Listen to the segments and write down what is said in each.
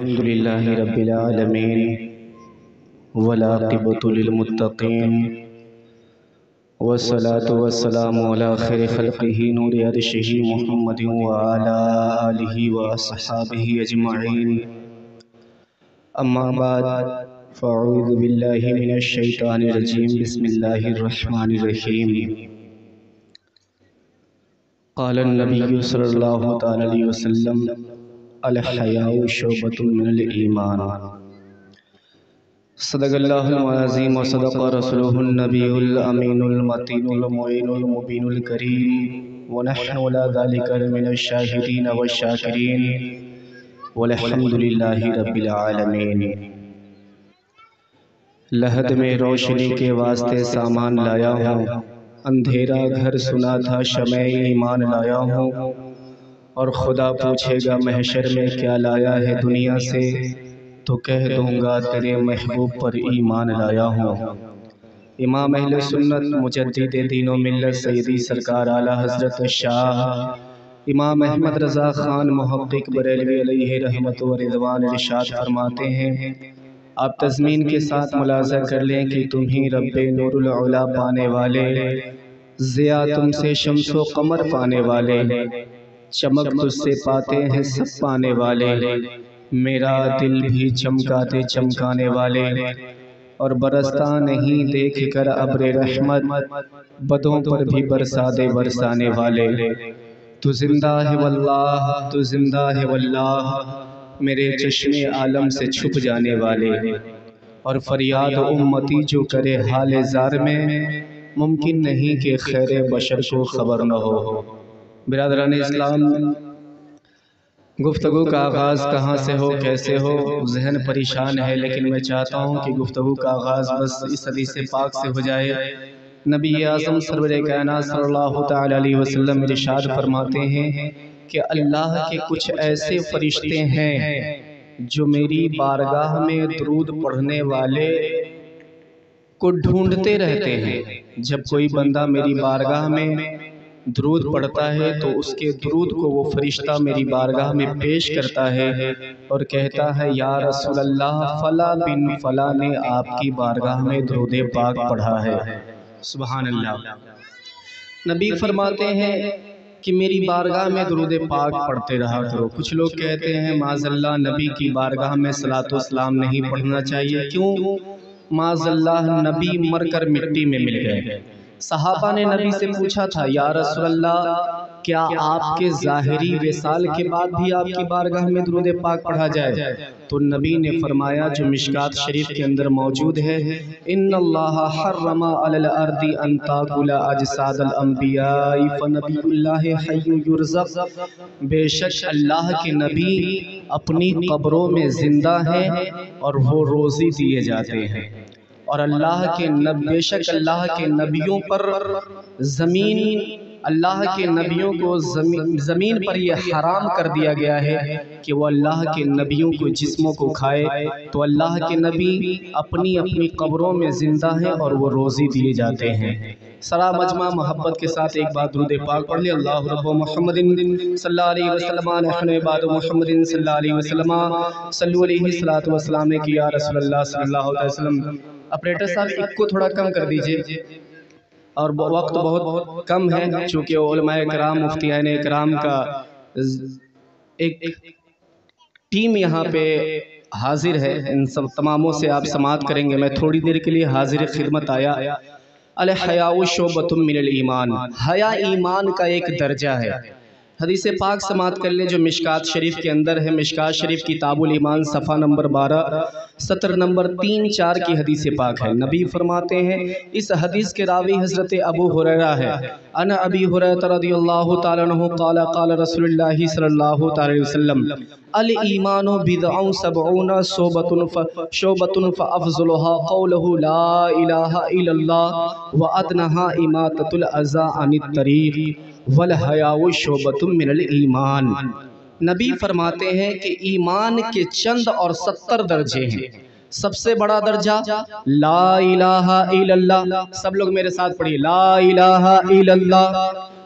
الحمد لله رب العالمين والعاقبة للمتقين والصلاة والسلام على خير خلقه نور عرشه محمد وعلى آله وأصحابه أجمعين أما بعد فأعوذ بالله من الشيطان الرجيم بسم الله الرحمن الرحيم قال النبي صلى الله عليه وسلم الحیاء شعبۃ من الایمان صدق اللہ العظیم وصدق رسولہ النبی الامین المتین المعین المبین الکریم ونحن علی ذلک من الشاہدین والشاکرین والحمد للہ رب العالمین۔ لحد میں روشنی کے واسطے سامان لایا ہوں، اندھیرا گھر سنا تھا شمع ایمان لایا ہوں، اور خدا پوچھے گا محشر میں کیا لایا ہے دنیا سے، تو کہہ دوں گا تیرے محبوب پر ایمان لایا ہوں۔ امام اہل سنت مجدد دین و ملت سیدی سرکار اعلیٰ حضرت شاہ امام احمد رضا خان محقق بریلوی علیہ رحمت و رضوان ارشاد فرماتے ہیں، آپ تضمین کے ساتھ ملاحظہ کر لیں کہ تم ہی رب نور العلا پانے والے، ضیاء تم سے شمس و قمر پانے والے، چمک تجھ سے پاتے ہیں سب پانے والے، میرا دل بھی چمکاتے چمکانے والے، اور برستا نہیں دیکھ کر ابر رحمت، بدوں پر بھی برسا دے برسانے والے۔ تو زندہ ہے واللہ، تو زندہ ہے واللہ، میرے چشم عالم سے چھپ جانے والے، اور فریاد امتی جو کرے حال زار میں، ممکن نہیں کہ خیر بشر کو خبر نہ ہو۔ برادران اسلام، گفتگو کا آغاز کہاں سے ہو کیسے ہو ذہن پریشان ہے، لیکن میں چاہتا ہوں کہ گفتگو کا آغاز بس اس حدیث پاک سے ہو جائے۔ نبی اعظم سرور کائنات صلی اللہ تعالی علیہ وسلم ارشاد فرماتے ہیں کہ اللہ کے کچھ ایسے فرشتے ہیں جو میری بارگاہ میں درود پڑھنے والے کو ڈھونڈتے رہتے ہیں۔ جب کوئی بندہ میری بارگاہ میں درود پڑھتا ہے تو اس کے درود کو وہ فرشتہ میری بارگاہ میں پیش کرتا ہے اور کہتا ہے یا رسول اللہ فلاں بن فلاں نے آپ کی بارگاہ میں درود پاک پڑھا ہے۔ سبحان اللہ۔ نبی فرماتے ہیں کہ میری بارگاہ میں درود پاک پڑھتے رہا کرو۔ کچھ لوگ کہتے ہیں معاذ اللہ نبی کی بارگاہ میں صلاۃ و سلام نہیں پڑھنا چاہیے، کیوں؟ معاذ اللہ نبی مر کر مٹی میں مل گئے۔ صحابہ نے نبی سے پوچھا تھا یا رسول اللہ کیا آپ کے ظاہری وصال کے بعد بھی آپ کی بارگاہ میں درود پاک پڑھا جائے؟ تو نبی نے فرمایا جو مشکات شریف کے اندر موجود ہے، ان اللہ حرم علی الارض ان تاکل اجساد الانبیاء فنبی اللہ حی یرزق، بے شک اللہ کے نبی اپنی قبروں میں زندہ ہیں اور وہ روزی دیے جاتے ہیں، اور بے شک اللہ کے نبیوں پر اللہ کے نبیوں کو زمین پر یہ حرام کر دیا گیا ہے کہ وہ اللہ کے نبیوں کو جسموں کو کھائے، تو اللہ کے نبی اپنی قبروں میں زندہ ہیں اور وہ روزی دیے جاتے ہیں۔ سرا مجمع محبت کے ساتھ ایک بار درود پاک پڑھ لیں۔ اللہ رب محمد صلی اللہ علیہ وسلم نحن عباد محمد صلی اللہ علیہ وسلم صلو علیہ الصلاۃ والسلام کی یا رسول اللہ صلی اللہ علیہ وسلم۔ اپریٹر صاحب ایک کو تھوڑا کم کر دیجئے، اور وقت بہت کم ہے، چونکہ علماء کرام مفتیان کرام کا ایک ٹیم یہاں پہ حاضر ہے، ان سب تماموں سے آپ سماعت کریں گے۔ میں تھوڑی دیر کے لیے حاضر خدمت آیا۔ الحیاء شعبۃ من الایمان، حیا ایمان کا ایک درجہ ہے۔ حدیث پاک سماعت کر لیں جو مشکات شریف کے اندر ہے۔ مشکات شریف کتاب الایمان صفحہ نمبر 12 سطر نمبر 3-4 کی حدیث پاک ہے۔ نبی فرماتے ہیں، اس حدیث کے راوی حضرت ابو ہریرہ ہے۔ انا ابی ہریرہ رضی اللہ تعالیٰ عنہ قال قال رسول اللہ صلی اللہ تعالیٰ وسلم الایمان بضع سبعون شعبۃ فافضلها قولہ لا الہ الا اللہ وادناها اماطۃ الاذی عن الطریق والحیاء شعبۃ من الایمان۔ نبی فرماتے ہیں کہ ایمان کے چند اور 70 درجے ہیں۔ سب سے بڑا درجہ لا الہ الا اللہ، سب لوگ میرے ساتھ پڑھیے لا الہ الا اللہ،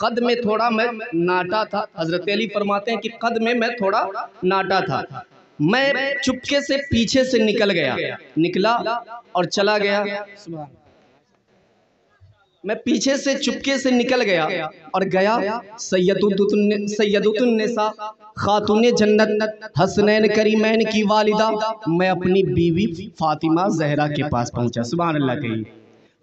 قد میں تھوڑا میں ناٹا تھا. حضرت علی فرماتے ہیں کہ قد میں تھوڑا ناٹا تھا. میں چپکے سے پیچھے سے نکلا اور چلا گیا. میں پیچھے سے چپکے سے نکل گیا اور گیا سیدۃ النساء خاتون جنت حسنین کریمین کی والدہ میں اپنی بیوی فاطمہ زہرا کے پاس پہنچا. سبحان اللہ کہیے.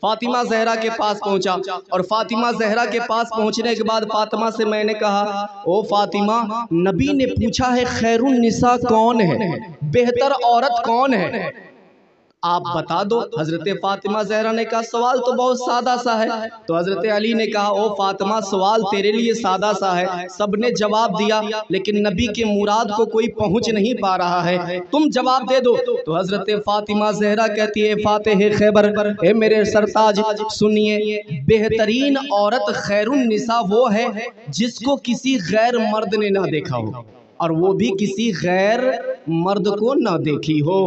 فاطمہ زہرا کے پاس پہنچا اور فاطمہ زہرا کے پاس پہنچنے کے بعد فاطمہ سے میں نے کہا او فاطمہ نبی نے پوچھا ہے خیر النساء کون ہے, بہتر عورت کون ہے, آپ بتا دو. حضرت فاطمہ زہرا نے کہا سوال تو بہت سادہ سا ہے. تو حضرت علی نے کہا او فاطمہ سوال تیرے لیے سادہ سا ہے, سب نے جواب دیا لیکن نبی کے مراد کو کوئی پہنچ نہیں پا رہا ہے, تم جواب دے دو. تو حضرت فاطمہ زہرا کہتی ہے فاتح خیبر اے میرے سرتاج سنیے, بہترین عورت خیر النساء وہ ہے جس کو کسی غیر مرد نے نہ دیکھا ہو اور وہ بھی کسی غیر مرد کو نہ دیکھی ہو,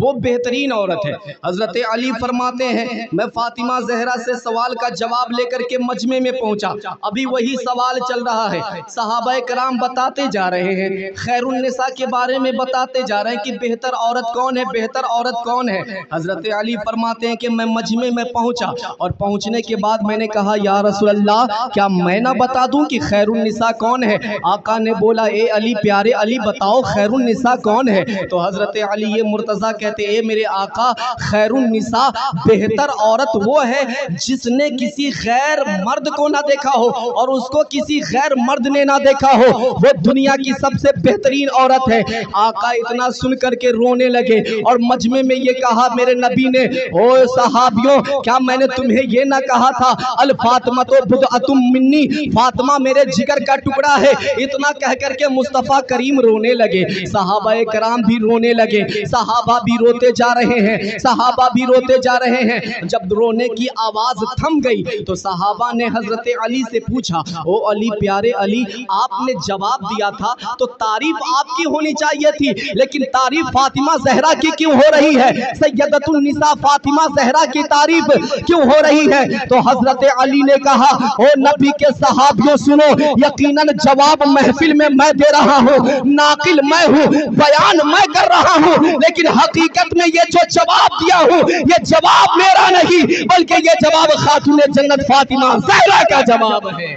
وہ بہترین عورت ہے. حضرت علی فرماتے ہیں میں فاطمہ زہرا سے سوال کا جواب لے کر کے مجمع میں پہنچا. ابھی وہی سوال چل رہا ہے, صحابہ کرام بتاتے جا رہے ہیں, خیر النساء کے بارے میں بتاتے جا رہے ہیں کہ بہتر عورت کون ہے, بہتر عورت کون ہے. حضرت علی فرماتے ہیں کہ میں مجمع میں پہنچا اور پہنچنے کے بعد میں نے کہا یا رسول اللہ کیا میں نہ بتا دوں کہ خیر النساء کون ہے. آقا نے بولا اے علی پیارے علی بتاؤ خیر النساء کون ہے. تو حضرت علی یہ مرتضیٰ کہتے اے میرے آقا خیر النساء بہتر عورت وہ ہے جس نے کسی غیر مرد کو نہ دیکھا ہو اور اس کو کسی غیر مرد نے نہ دیکھا ہو, وہ دنیا کی سب سے بہترین عورت ہے. آقا اتنا سن کر کے رونے لگے اور مجمع میں یہ کہا میرے نبی نے او صحابیوں کیا میں نے تمہیں یہ نہ کہا تھا الفاطمہ تو بضعۃ منی, فاطمہ میرے جگر کا ٹکڑا ہے. اتنا کہہ کر کے مصطفیٰ کریم رونے لگے, صحابہ کرام بھی رونے لگے, صحابہ بھی روتے جا رہے ہیں, صحابہ بھی روتے جا رہے ہیں. جب رونے کی آواز تھم گئی تو صحابہ نے حضرت علی سے پوچھا او علی پیارے علی آپ نے جواب دیا تھا تو تعریف آپ کی ہونی چاہیے تھی, لیکن تعریف فاطمہ زہرا کی کیوں ہو رہی ہے, سیدۃ النساء فاطمہ زہرا کی تعریف کیوں ہو رہی ہے. تو حضرت علی نے کہا او نبی کے صحابیوں سنو, یقیناً جواب محفل میں دے رہا ہوں, ناقل میں ہوں, بیان میں کر رہا ہوں, لیکن حقیقت میں یہ جو جواب دیا ہوں یہ جواب میرا نہیں بلکہ یہ جواب خاتون جنت فاطمہ زہرا کا جواب ہے.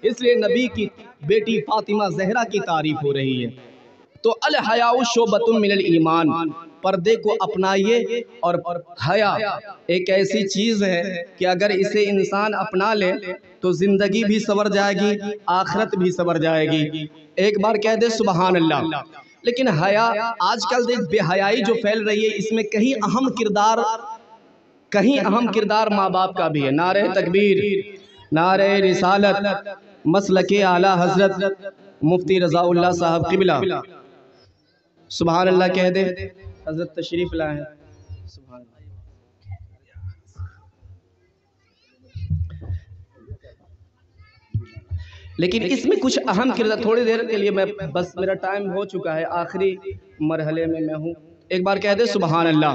اس لیے نبی کی بیٹی فاطمہ زہرا کی تعریف ہو رہی ہے. تو الحیاء شعبۃ من الایمان, پردے کو اپنائیے. اور حیا ایک ایسی چیز ہے کہ اگر اسے انسان اپنا لے تو زندگی بھی سنور جائے گی, آخرت بھی سنور جائے گی. ایک بار کہہ دے سبحان اللہ. لیکن حیا آج کل دیکھ بے حیائی جو پھیل رہی ہے اس میں کہیں اہم کردار ماں باپ کا بھی ہے. نعرہ تکبیر, نعرہ رسالت, مسلک اعلیٰ حضرت مفتی رضا اللہ صاحب قبلہ. سبحان اللہ کہہ دے, حضرت تشریف لائے ہیں. سبحان اللہ. لیکن اس میں کچھ اہم کردار, تھوڑی دیر کے لیے میں بس میرا ٹائم ہو چکا ہے, آخری مرحلے میں ہوں. ایک بار کہہ دے سبحان اللہ.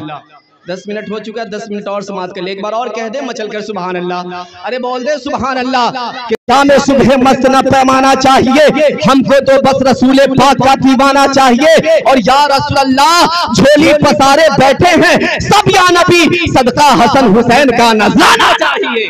10 منٹ ہو چکا ہے, 10 منٹ اور سماعت کر لے. ایک بار اور کہہ دے مچل کر سبحان اللہ. ارے بول دے سبحان اللہ. شام صبح مست نہ پیمانا چاہیے, ہم کو تو بس رسول پاک کا دیوانا چاہیے. اور یا رسول اللہ جھولی پسارے بیٹھے ہیں سب یا نبی, صدقہ حسن حسین کا نذرانا چاہیے.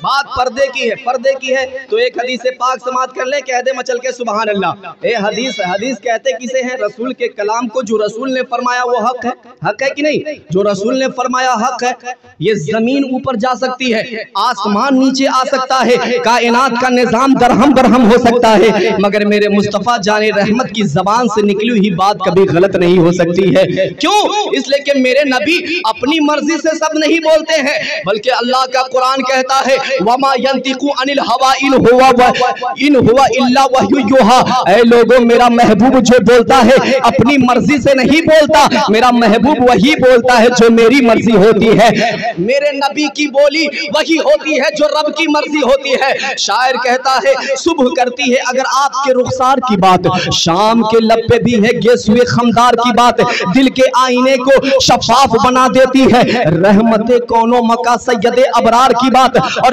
بات پردے کی ہے, پردے کی ہے تو ایک حدیث پاک سماعت کر لیں, کہہ دے مچل کے سبحان اللہ. اے حدیث کہتے کسے ہیں, رسول کے کلام کو. جو رسول نے فرمایا وہ حق ہے, حق ہے کہ نہیں, جو رسول نے فرمایا حق ہے. یہ زمین اوپر جا سکتی ہے, آسمان نیچے آ سکتا ہے, کائنات کا نظام درہم برہم ہو سکتا ہے, مگر میرے مصطفیٰ جان رحمت کی زبان سے نکلی ہوئی بات کبھی غلط نہیں ہو سکتی ہے. کیوں؟ اس لیے کہ میرے نبی اپنی مرضی سے سب نہیں بولتے ہیں, بلکہ اللہ کا قرآن کہتا ہے وَمَا يَنْتِقُ عَنِ الْهَوَىٰ إِنْ هُوَ إِلَّا وَحْيٌ يُوحَىٰ. اے لوگوں میرا محبوب جو بولتا ہے اپنی مرضی سے نہیں بولتا, میرا محبوب وہی بولتا ہے جو میری مرضی ہوتی ہے. میرے نبی کی بولی وہی ہوتی ہے جو رب کی مرضی ہوتی ہے. شاعر کہتا ہے صبح کرتی ہے اگر آپ کے رخسار کی بات, شام کے لب پہ بھی ہے گیسوئے خمدار کی بات, دل کے آئینے کو شفاف بنا دیتی ہے رحمت کونو مکا سید ابرار کی بات. اور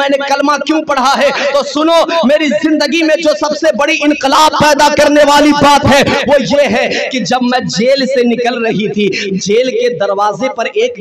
میں نے کلمہ کیوں پڑھا ہے؟ تو سنو، میری زندگی میں جو سب سے بڑی انقلاب پیدا کرنے والی بات ہے وہ یہ ہے کہ جب میں جیل سے نکل رہی تھی، جیل کے دروازے پر ایک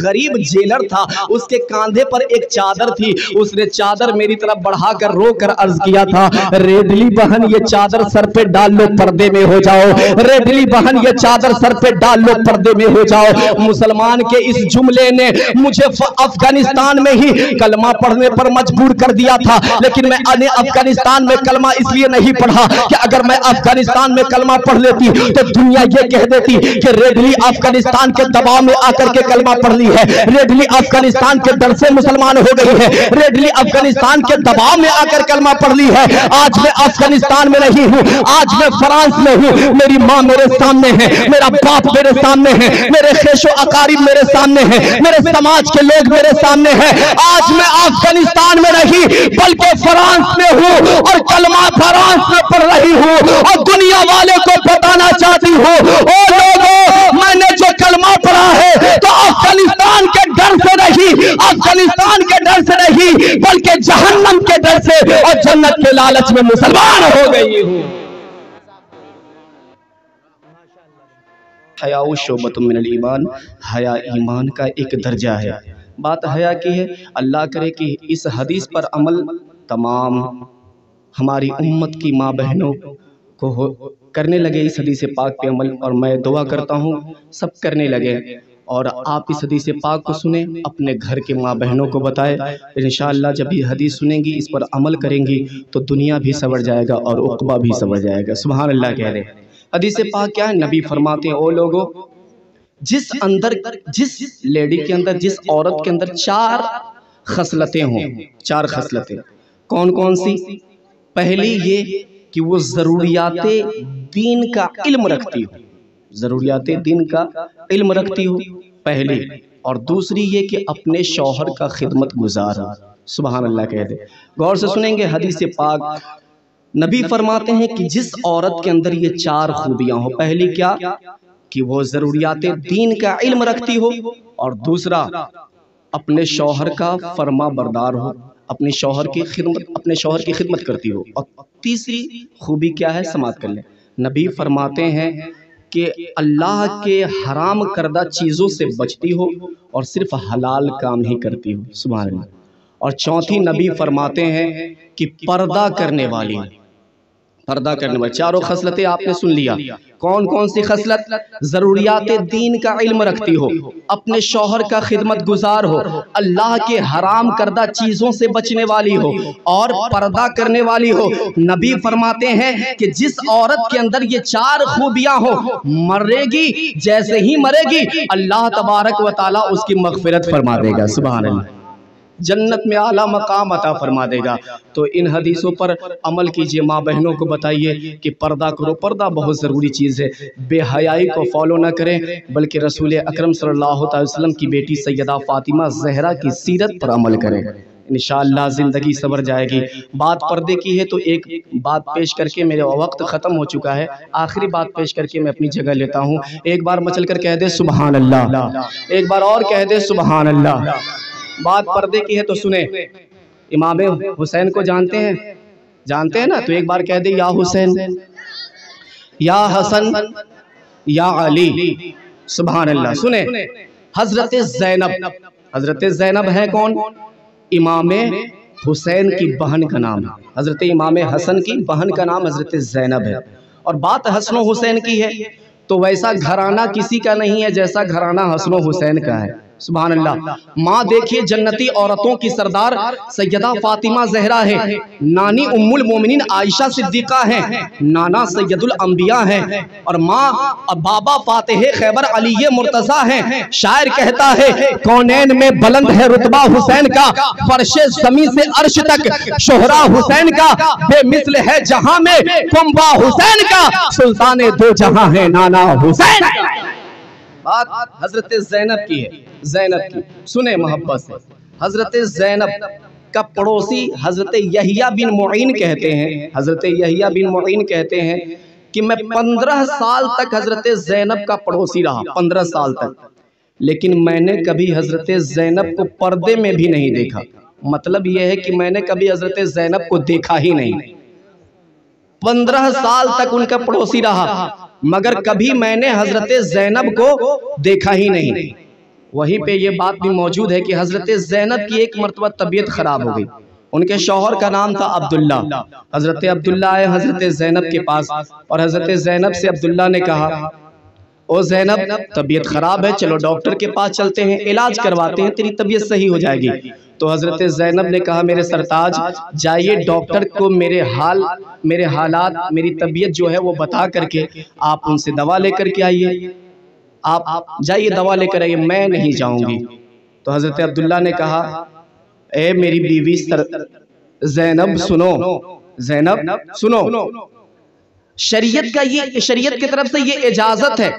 غریب جیلر تھا، اس کے کاندھے پر ایک چادر تھی، اس نے چادر میری طرف بڑھا کر رو کر عرض کیا تھا، ریڈلی بہن یہ چادر سر پہ ڈال لو، پردے میں ہو جاؤ، ریڈلی بہن یہ چادر سر پہ ڈال لو، پردے میں ہو جاؤ۔ مسلمان کے اس جملے نے مجھے افغانستان میں ہی کلمہ پڑھنے پر مجبور کر دیا تھا، لیکن میں افغانستان میں کلمہ اس لیے نہیں پڑھا کہ اگر میں افغانستان میں کلمہ پڑھ لیتی تو دنیا یہ کہہ دیتی کہ ریڈلی افغانستان کے دباؤ میں آ کر کے کلمہ پڑھ لی ہے، ریڈلی افغانستان کے ڈر سے مسلمان ہو گئی ہے، ریڈلی افغانستان کے دباؤ میں آ کر کلمہ پڑھ لی ہے۔ آج میں افغانستان میں نہیں ہوں، آج میں فرانس میں ہوں، میری ماں میرے سامنے ہے، میرا باپ میرے سامنے ہے، میرے خیش و اقارب میرے سامنے ہیں، میرے سماج کے لوگ میرے سامنے ہیں۔ آج میں افغانستان میں نہیں بلکہ فرانس میں ہوں اور کلمہ فرانس میں پڑھ رہی ہوں، اور دنیا والے کو بتانا چاہتی ہوں، او لوگوں میں نے جو کلمہ پڑھا ہے تو افغانستان کے ڈر سے نہیں، افغانستان کے ڈر سے نہیں بلکہ جہنم کے ڈر سے اور جنت کے لالچ میں مسلمان ہو گئی ہوں۔ حیا شعبۃ من الایمان، حیا ایمان کا ایک درجہ ہے۔ بات حیا کی ہے، اللہ کرے کہ اس حدیث پر عمل تمام ہماری امت کی ماں بہنوں کو کرنے لگے، اس حدیث پاک پہ عمل، اور میں دعا کرتا ہوں سب کرنے لگے، اور آپ اس حدیث پاک کو سنیں، اپنے گھر کے ماں بہنوں کو بتائیں، انشاءاللہ جب یہ حدیث سنیں گی، اس پر عمل کریں گی تو دنیا بھی سنور جائے گا اور عقبہ بھی سنور جائے گا۔ سبحان اللہ کہہ دیں۔ حدیث پاک کیا ہے؟ نبی فرماتے ہیں، او لوگوں، جس لیڈی کے اندر، جس عورت کے اندر 4 خصلتیں ہوں، 4 خصلتیں، کون کون سی؟ پہلی یہ کہ وہ ضروریات دین کا علم رکھتی ہو، ضروریات دین کا علم رکھتی ہو پہلی، اور دوسری یہ کہ اپنے شوہر کا خدمت گزار ہو۔ سبحان اللہ کہہ دے۔ غور سے سنیں گے حدیث پاک، نبی فرماتے ہیں کہ جس عورت کے اندر یہ 4 خوبیاں ہوں، پہلی کیا کہ وہ ضروریات دین کا علم رکھتی ہو، اور دوسرا اپنے شوہر کا فرما بردار ہو، اپنے شوہر کی خدمت کرتی ہو، اور تیسری خوبی کیا ہے؟ سماعت کر لیں۔ نبی فرماتے ہیں کہ اللہ کے حرام کردہ چیزوں سے بچتی ہو اور صرف حلال کام ہی کرتی ہو۔ سبحان اللہ۔ اور چوتھی نبی فرماتے ہیں کہ پردہ کرنے والی، پردہ کرنے والی 4 خصلتیں آپ نے سن لیا۔ کون کون سی خصلت؟ ضروریات دین کا علم رکھتی ہو، اپنے شوہر کا خدمت گزار ہو، اللہ کے حرام کردہ چیزوں سے بچنے والی ہو، اور پردہ کرنے والی ہو۔ نبی فرماتے ہیں کہ جس عورت کے اندر یہ 4 خوبیاں ہو، مرے گی، جیسے ہی مرے گی اللہ تبارک و تعالیٰ اس کی مغفرت فرما دے گا۔ سبحان اللہ، جنت میں اعلیٰ مقام عطا فرما دے گا۔ تو ان حدیثوں پر عمل کیجئے، ماں بہنوں کو بتائیے کہ پردہ کرو، پردہ بہت ضروری چیز ہے۔ بے حیائی کو فالو نہ کریں، بلکہ رسول اکرم صلی اللہ علیہ وسلم کی بیٹی سیدہ فاطمہ زہرا کی سیرت پر عمل کریں، انشاءاللہ زندگی سنور جائے گی۔ بات پردے کی ہے تو ایک بات پیش کر کے، میرا وقت ختم ہو چکا ہے، آخری بات پیش کر کے میں اپنی جگہ لیتا ہوں۔ ایک بار مچل کر کہہ دے سبحان اللہ، ایک بار اور کہہ دے سبحان اللہ۔ بات پردے کی ہے تو سنیں، امام حسین کو جانتے ہیں نا؟ تو ایک بار کہہ دے یا حسین، یا حسن، یا علی۔ سبحان اللہ۔ سنیں، حضرت زینب ہے کون؟ امام حسین کی بہن کا نام ہے، حضرت امام حسن کی بہن کا نام حضرت زینب ہے۔ اور بات حسن و حسین کی ہے تو ویسا گھرانہ کسی کا نہیں ہے جیسا گھرانہ حسن و حسین کا ہے۔ سبحان اللہ۔ ماں دیکھیے جنتی عورتوں کی سردار سیدہ فاطمہ زہرا ہے، نانی ام المومنین عائشہ صدیقہ ہیں، نانا سید الانبیاء ہیں، اور ماں بابا فاتح خیبر علی مرتضیٰ ہیں۔ شاعر کہتا ہے کونین میں بلند ہے رتبہ حسین کا، فرش زمین سے عرش تک شہرا حسین کا، بے مثل ہے جہاں میں کنبہ حسین کا، سلطان 2 جہاں ہے نانا حسین کا۔ بات حضرت زینب کی ہے، زینب کی سنیں محبت سے۔ حضرت زینب کا پڑوسی حضرت یحییٰ بن معین کہتے ہیں، حضرت یحییٰ بن معین کہتے ہیں کہ میں 15 سال تک حضرت زینب کا پڑوسی رہا، 15 سال تک، لیکن میں نے کبھی حضرت زینب کو پردے میں بھی نہیں دیکھا۔ مطلب یہ ہے کہ میں نے کبھی حضرت زینب کو دیکھا ہی نہیں، 15 سال تک ان کا پڑوسی رہا مگر کبھی میں نے حضرت زینب کو دیکھا ہی نہیں۔ وہیں پہ یہ بات بھی موجود ہے کہ حضرت زینب کی ایک مرتبہ طبیعت خراب ہو گئی، ان کے شوہر کا نام تھا عبداللہ۔ حضرت عبداللہ آئے حضرت زینب کے پاس اور حضرت زینب سے عبداللہ نے کہا او زینب طبیعت خراب ہے، چلو ڈاکٹر کے پاس چلتے ہیں، علاج کرواتے ہیں، تیری طبیعت صحیح ہو جائے گی۔ تو حضرت زینب نے کہا میرے سرتاج جائیے ڈاکٹر کو میرے حالات میری طبیعت جو ہے وہ بتا کر کے آپ ان سے دوا لے کر کے آئیے، آپ جائیے دوا لے کر آئیے، میں نہیں جاؤں گی۔ تو حضرت عبداللہ نے کہا اے میری بیوی زینب سنو، زینب سنو، شریعت کی طرف سے یہ اجازت ہے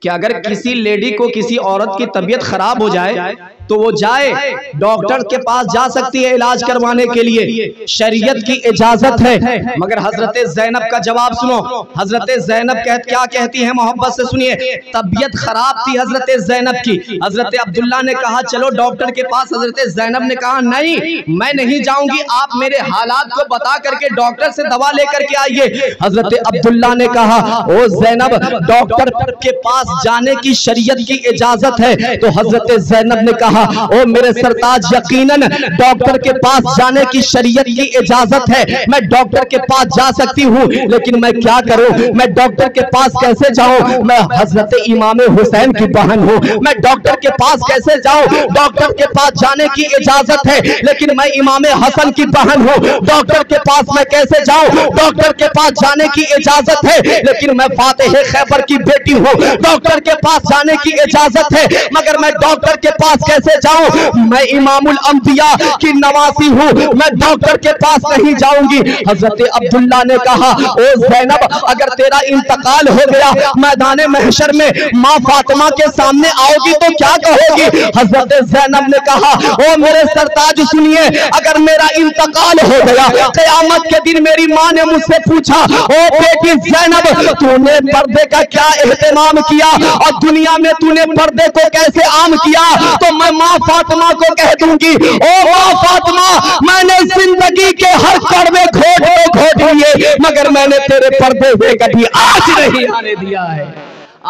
کہ اگر کسی لیڈی کو کسی عورت کی طبیعت خراب ہو جائے تو وہ جائے ڈاکٹر کے پاس جا سکتی ہے علاج کروانے کے لیے، شریعت کی اجازت ہے۔ مگر حضرت زینب کا جواب سنو، حضرت زینب کیا کہتی ہیں، محبت سے سنیے۔ طبیعت خراب تھی حضرت زینب کی، حضرت عبداللہ نے کہا چلو ڈاکٹر کے پاس، حضرت زینب نے کہا نہیں میں نہیں جاؤں گی، آپ میرے حالات کو بتا کر کے ڈاکٹر سے دوا لے کر کے آئیے۔ حضرت عبداللہ نے کہا او زینب ڈاکٹر کے پاس جانے کی شریعت کی اجازت ہے۔ تو حضرت زینب نے کہا او میرے سرتاج یقیناً ڈاکٹر کے پاس جانے کی شریعت کی اجازت ہے، میں ڈاکٹر کے پاس جا سکتی ہوں، لیکن میں کیا کروں، میں ڈاکٹر کے پاس کیسے جاؤں، میں حضرت امام حسین کی بہن ہوں، میں ڈاکٹر کے پاس کیسے جاؤں، ڈاکٹر کے پاس جانے کی اجازت ہے لیکن میں امام حسن کی بہن ہوں، ڈاکٹر کے پاس میں کیسے جاؤں، ڈاکٹر کے پاس جانے کی اجازت ہے لیکن میں فاتح خیبر کی بیٹی ہوں، ڈاکٹر کے پاس جانے کی اجازت ہے مگر میں ڈاکٹر کے پاس کیسے جاؤں، میں امام الانبیاء کی نواسی ہوں، میں ڈاکٹر کے پاس نہیں جاؤں گی۔ حضرت عبداللہ نے کہا او زینب اگر تیرا انتقال ہو گیا میدان محشر میں ماں فاطمہ کے سامنے آؤ گی تو کیا کہو گی؟ حضرت زینب نے کہا او میرے سرتاج سنیے، اگر میرا انتقال ہو گیا قیامت کے دن میری ماں نے مجھ سے پوچھا او بیٹی زینب تو نے پردے کا کیا اہتمام کیا اور دنیا میں تو نے پردے کو کیسے عام کیا، تو میں ماں فاطمہ کو کہہ دوں گی او ماں فاطمہ میں نے زندگی کے ہر کڑوے گھوٹ لیے مگر میں نے تیرے پردے سے کبھی آج نہیں آنے دیا ہے۔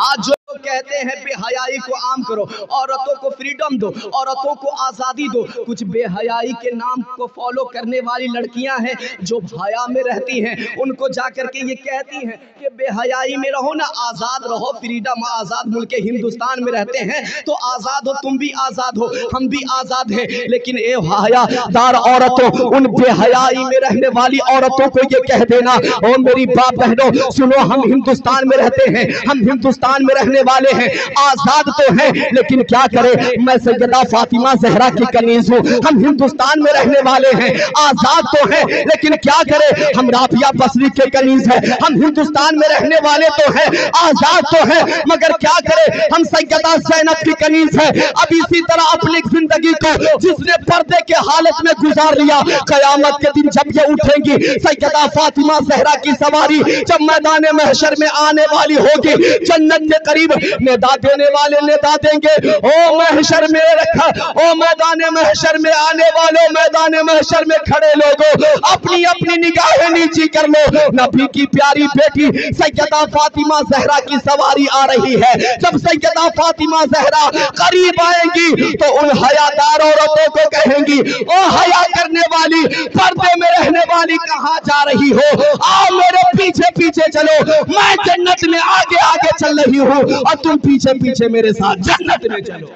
آج جو کہتے ہیں بے حیائی کو عام کرو، عورتوں کو فریڈم دو، عورتوں کو آزادی دو، کچھ بے حیائی کے نام کو فالو کرنے والی لڑکیاں ہیں جو حیا میں رہتی ہیں، ان کو جا کر کے یہ کہتی ہیں کہ بے حیائی میں رہو نا، آزاد رہو، فریڈم آزاد ملک ہندوستان میں رہتے ہیں تو آزاد ہو، تم بھی آزاد ہو، ہم بھی آزاد ہیں، لیکن اے حیا دار عورتوں، ان بے حیائی میں رہنے والی عورتوں کو یہ کہہ دینا او میری باپ بہنوں سنو، ہم ہندوستان میں رہتے ہیں، ہم ہندوستان میں رہنے والے ہیں، آزاد تو ہیں لیکن کیا کرے، میں سیدہ فاطمہ زہرا کی کنیز ہوں، ہم ہندوستان میں رہنے والے ہیں، آزاد تو ہیں لیکن کیا کرے، ہم رابعہ بصری کے کنیز ہیں، ہم ہندوستان میں رہنے والے تو ہیں، آزاد تو ہیں مگر کیا کرے، ہم سیدہ زینب کی کنیز ہیں۔ اب اسی طرح اپنی زندگی کو جس نے پردے کے حالت میں گزار لیا، قیامت کے دن جب یہ اٹھیں گی سیدہ فاطمہ زہرا کی سواری جب میدان محشر میں آنے والی ہوگی، جنت کے قریب ندا دینے والے ندا دیں گے او محشر میں رکھا، او میدان محشر میں آنے والوں، میدان محشر میں کھڑے لوگوں اپنی اپنی نگاہیں نیچی کر لو، نبی کی پیاری بیٹی سیدہ فاطمہ زہرا کی سواری آ رہی ہے، جب سیدہ فاطمہ زہرا قریب آئیں گی تو ان حیادار عورتوں کو کہیں گی او حیا کرنے والی، پردے میں رہنے والی کہاں جا رہی ہو، آؤ میرے پیچھے پیچھے چلو، میں جنت میں آگے آگے چل رہی ہوں اور تم پیچھے پیچھے میرے ساتھ جنت میں چلو۔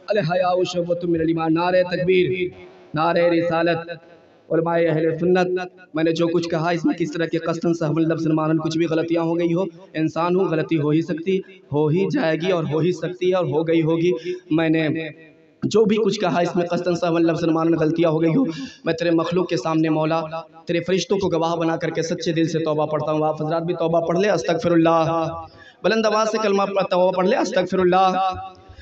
الحیاء شعبۃ من الایمان، نعرہ تکبیر، نعرہ رسالت، علماء اہل سنت۔ میں نے جو کچھ کہا اس میں کس طرح کے قصداً سہواً لفظ مانن کچھ بھی غلطیاں ہو گئی ہو، انسان ہوں، غلطی ہو ہی سکتی، ہو ہی جائے گی اور ہو ہی سکتی ہے اور ہو گئی ہوگی۔ میں نے جو بھی کچھ کہا اس میں قصداً سہواً لفظ مانن غلطیاں ہو گئی ہو، میں تیرے مخلوق کے سامنے مولا تیرے فرشتوں کو گواہ بنا کر کے سچے دل سے توبہ پڑھتا ہوں۔ آپ حضرات بھی توبہ پڑھ لے، استغفر اللہ، بلند آواز سے کلمہ توبہ پڑھ لے، استغفر اللہ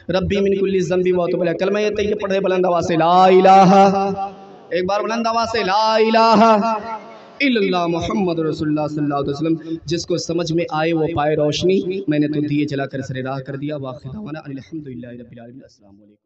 ربی من کل ذنب واتوب الیہ، کلمہ طیب پڑھ لے بلند آواز سے، لا الہ، ایک بار بلند آواز سے لا الہ الا اللہ محمد رسول اللہ صلی اللہ علیہ وسلم۔ جس کو سمجھ میں آئے وہ پائے روشنی، میں نے تو دیے جلا کر سر راہ کر دیا۔ واخر دعوانا ان الحمدللہ رب العالمین۔ السلام علیکم۔